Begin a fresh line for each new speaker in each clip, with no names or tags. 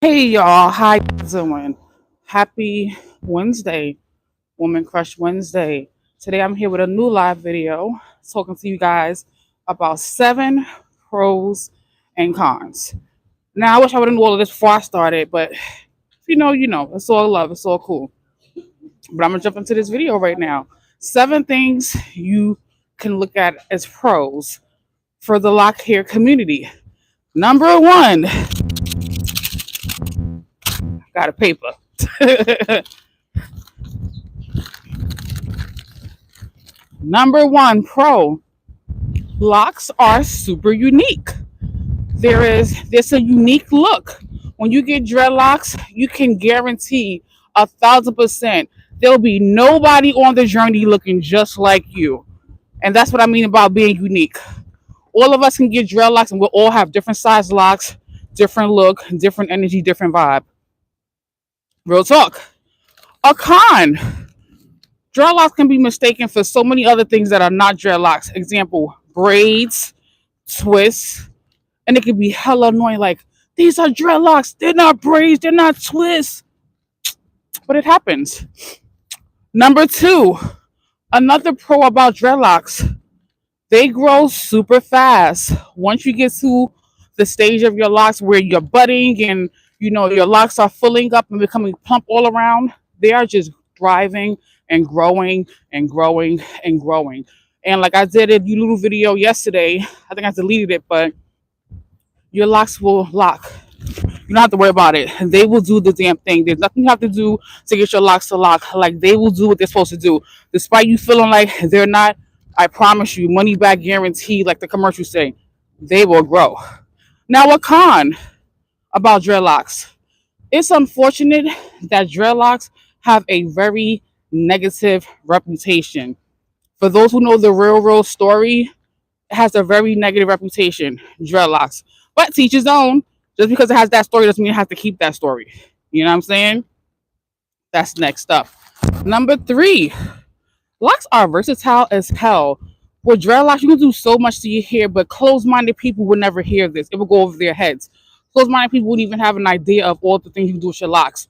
Hey y'all, how you doing? Happy Wednesday, Woman Crush Wednesday. Today I'm here with a new live video talking to you guys about 7 pros and cons. Now I wish I would have knew all of this before I started, but if you know, it's all love, it's all cool. But I'm gonna jump into this video right now. 7 things you can look at as pros for the lock hair community. Number one, got a paper. Number one pro, locks are super unique. There's a unique look. When you get dreadlocks, you can guarantee 1,000% there'll be nobody on the journey looking just like you. And that's what I mean about being unique. All of us can get dreadlocks and we'll all have different size locks, different look, different energy, different vibe. Real talk. A con. Dreadlocks can be mistaken for so many other things that are not dreadlocks. Example, braids, twists, and it can be hella annoying. Like, these are dreadlocks, they're not braids, they're not twists, but it happens. Number two, another pro about dreadlocks, they grow super fast. Once you get to the stage of your locks where you're budding and your locks are filling up and becoming plump all around, they are just thriving and growing and growing and growing. And like I did a little video yesterday, I think I deleted it, but your locks will lock. You don't have to worry about it. They will do the damn thing. There's nothing you have to do to get your locks to lock. Like, they will do what they're supposed to do. Despite you feeling like they're not, I promise you, money back guarantee, like the commercials say, they will grow. Now, a con about dreadlocks. It's unfortunate that dreadlocks have a very negative reputation. For those who know the real story, it has a very negative reputation, dreadlocks. But teach his own. Just because it has that story doesn't mean it has to keep that story. You know what I'm saying? That's next up. Number three, locks are versatile as hell. With dreadlocks, you can do so much to your hair, but closed-minded people would never hear this. It will go over their heads. Closed-minded people wouldn't even have an idea of all the things you can do with your locks.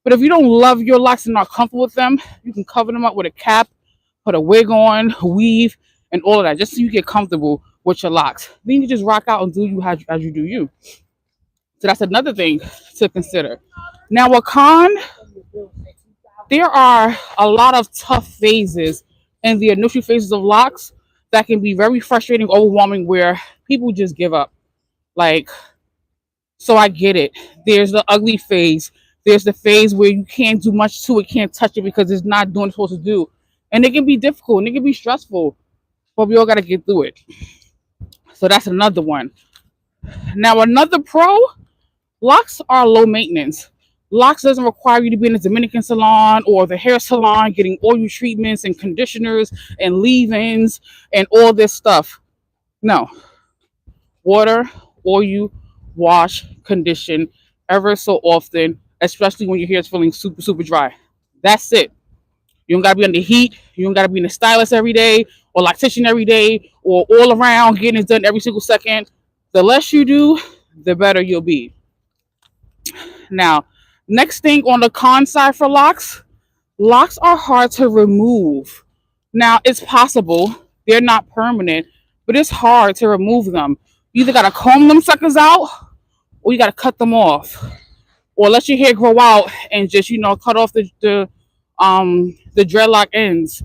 But if you don't love your locks and not comfortable with them, you can cover them up with a cap, put a wig on, weave, and all of that, just so you get comfortable with your locks. Then you just rock out and do you as you do you. So that's another thing to consider. Now, a con, there are a lot of tough phases in the initial phases of locks that can be very frustrating, overwhelming, where people just give up. Like, so I get it. There's the ugly phase. There's the phase where you can't do much to it, can't touch it because it's not doing what it's supposed to do. And it can be difficult and it can be stressful, but we all got to get through it. So that's another one. Now, another pro, locks are low maintenance. Locks doesn't require you to be in the Dominican salon or the hair salon getting oil treatments and conditioners and leave-ins and all this stuff. No. Water, oil, wash, condition ever so often, especially when your hair is feeling super, super dry. That's it. You don't gotta be under heat. You don't gotta be in the stylist every day or loctician every day or all around getting it done every single second. The less you do, the better you'll be. Now, next thing on the con side for locks, locks are hard to remove. Now, it's possible. They're not permanent, but it's hard to remove them. You either gotta comb them suckers out or you gotta cut them off. Or let your hair grow out and just, cut off the dreadlock ends.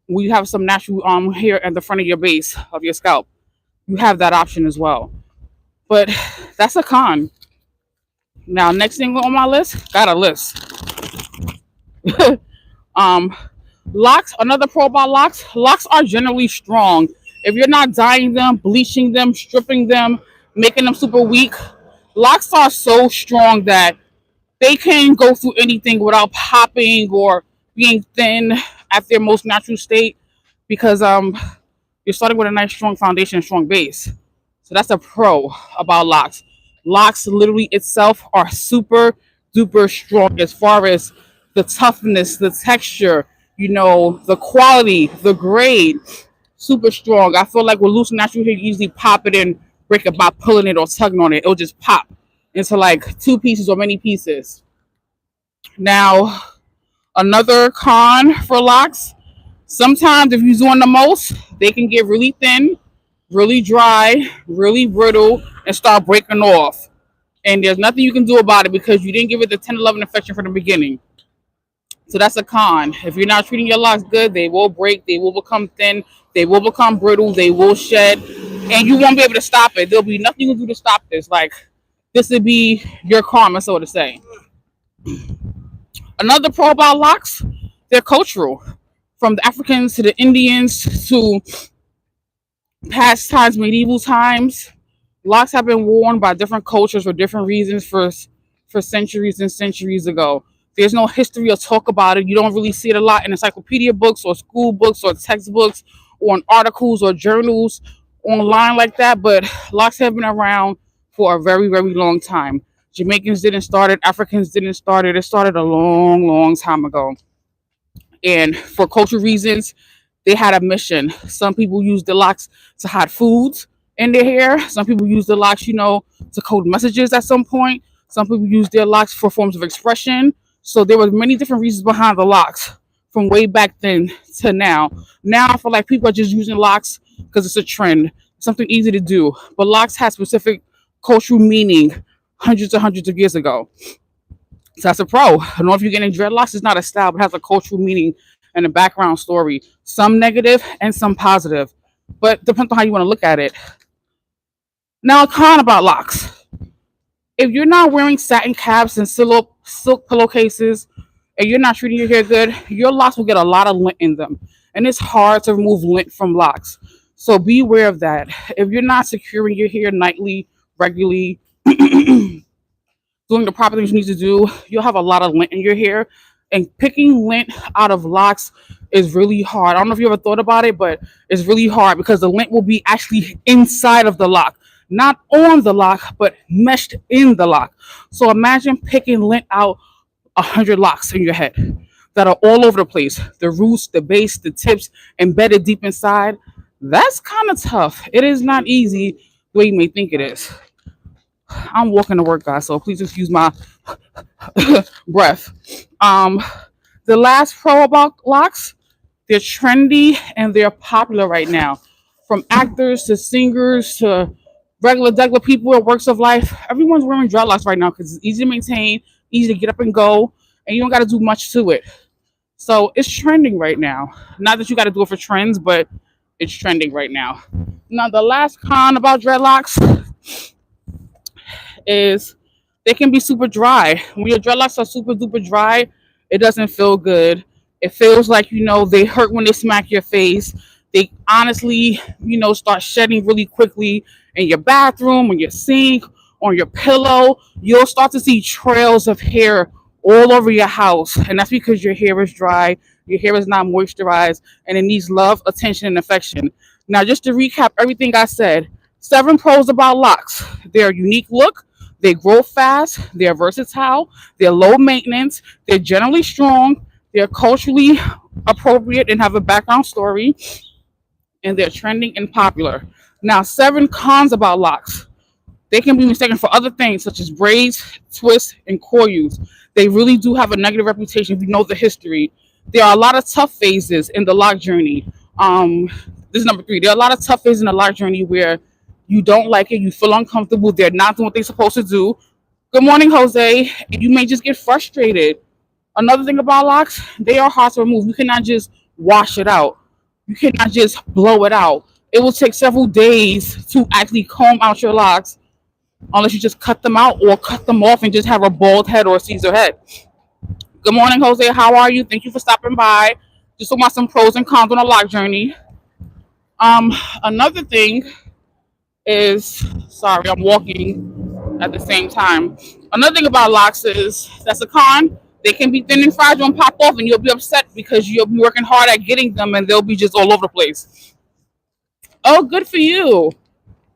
We have some natural hair at the front of your base of your scalp. You have that option as well. But that's a con. Now, next thing on my list, got a list. um, Locks, another pro about locks. Locks are generally strong. If you're not dyeing them, bleaching them, stripping them, making them super weak, locks are so strong that they can go through anything without popping or being thin at their most natural state because you're starting with a nice strong foundation and strong base. So that's a pro about locks. Locks literally itself are super duper strong as far as the toughness, the texture, the quality, the grade, super strong. I feel like with loose natural hair, you usually pop it and break it by pulling it or tugging on it. It'll just pop into like two pieces or many pieces. Now, another con for locks, sometimes if you're doing the most, they can get really thin, really dry, really brittle, and start breaking off. And there's nothing you can do about it because you didn't give it the 10-11 infection from the beginning. So that's a con. If you're not treating your locks good, they will break, they will become thin, they will become brittle, they will shed, and you won't be able to stop it. There'll be nothing you can do to stop this. Like, this would be your karma, so to say. Another pro about locks, they're cultural. From the Africans to the Indians to past times, medieval times, locks have been worn by different cultures for different reasons for centuries and centuries ago. There's no history or talk about it. You don't really see it a lot in encyclopedia books or school books or textbooks or in articles or journals online like that. But locks have been around for a very, very long time. Jamaicans didn't start it. Africans didn't start it. It started a long, long time ago. And for cultural reasons, they had a mission. Some people used the locks to hide foods in their hair. Some people used the locks, to code messages at some point. Some people used their locks for forms of expression. So there were many different reasons behind the locks from way back then to now. Now I feel like people are just using locks because it's a trend, something easy to do. But locks had specific cultural meaning hundreds of years ago. So that's a pro. I don't know if you're getting dreadlocks. It's not a style, but it has a cultural meaning and a background story. Some negative and some positive, but depends on how you want to look at it. Now, a con about locks. If you're not wearing satin caps and silk pillowcases, and you're not treating your hair good, your locks will get a lot of lint in them. And it's hard to remove lint from locks. So be aware of that. If you're not securing your hair nightly, regularly, doing the proper things you need to do, you'll have a lot of lint in your hair. And picking lint out of locks is really hard. I don't know if you ever thought about it, but it's really hard because the lint will be actually inside of the lock, not on the lock, but meshed in the lock. So imagine picking lint out 100 locks in your head that are all over the place, the roots, the base, the tips, embedded deep inside. That's kind of tough. It is not easy the way you may think it is. I'm walking to work, guys, so please excuse my breath. Um, the last pro about locks, they're trendy and they're popular right now. From actors to singers to regular people at works of life, everyone's wearing dreadlocks right now because it's easy to maintain, easy to get up and go, and you don't got to do much to it. So it's trending right now. Not that you got to do it for trends, but it's trending right now. Now, the last con about dreadlocks is they can be super dry. When your dreadlocks are super duper dry, it doesn't feel good. It feels like, they hurt when they smack your face. They honestly, start shedding really quickly in your bathroom, on your sink, on your pillow. You'll start to see trails of hair all over your house. And that's because your hair is dry, your hair is not moisturized, and it needs love, attention, and affection. Now, just to recap everything I said, 7 pros about locks. They're a unique look. They grow fast, they're versatile, they're low maintenance, they're generally strong, they're culturally appropriate and have a background story, and they're trending and popular. Now, 7 cons about locks. They can be mistaken for other things such as braids, twists, and coils. They really do have a negative reputation if you know the history. There are a lot of tough phases in the lock journey. This is number 3. There are a lot of tough phases in the lock journey where you don't like it, you feel uncomfortable, they're not doing what they're supposed to do. Good morning, Jose. And you may just get frustrated. Another thing about locks, they are hard to remove. You cannot just wash it out. You cannot just blow it out. It will take several days to actually comb out your locks unless you just cut them out or cut them off and just have a bald head or a Caesar head. Good morning, Jose. How are you? Thank you for stopping by. Just talking about some pros and cons on a lock journey. Another thing is, sorry, I'm walking at the same time. Another thing about locks is that's a con. They can be thin and fragile and pop off, and you'll be upset because you'll be working hard at getting them, and they'll be just all over the place. Oh, good for you.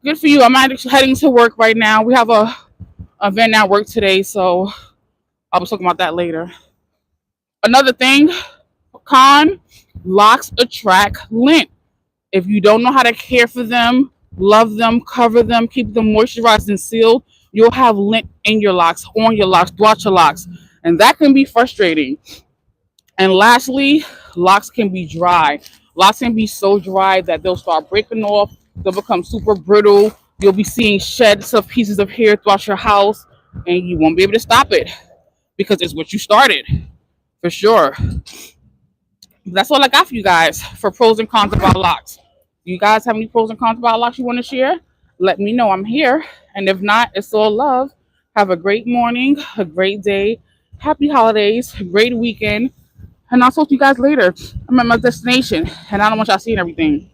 Good for you. I'm actually heading to work right now. We have a event at work today, so I'll be talking about that later. Another thing, con, locks attract lint. If you don't know how to care for them, love them, cover them, keep them moisturized and sealed, You'll have lint in your locks, on your locks, throughout your locks, and that can be frustrating. And lastly, locks can be dry. Locks can be so dry that they'll start breaking off. They'll become super brittle. You'll be seeing sheds of pieces of hair throughout your house, and you won't be able to stop it because it's what you started, for sure. That's all I got for you guys for pros and cons about locks. Do you guys have any pros and cons about locks you want to share? Let me know. I'm here. And if not, it's all love. Have a great morning, a great day, happy holidays, great weekend. And I'll talk to you guys later. I'm at my destination, and I don't want y'all seeing everything.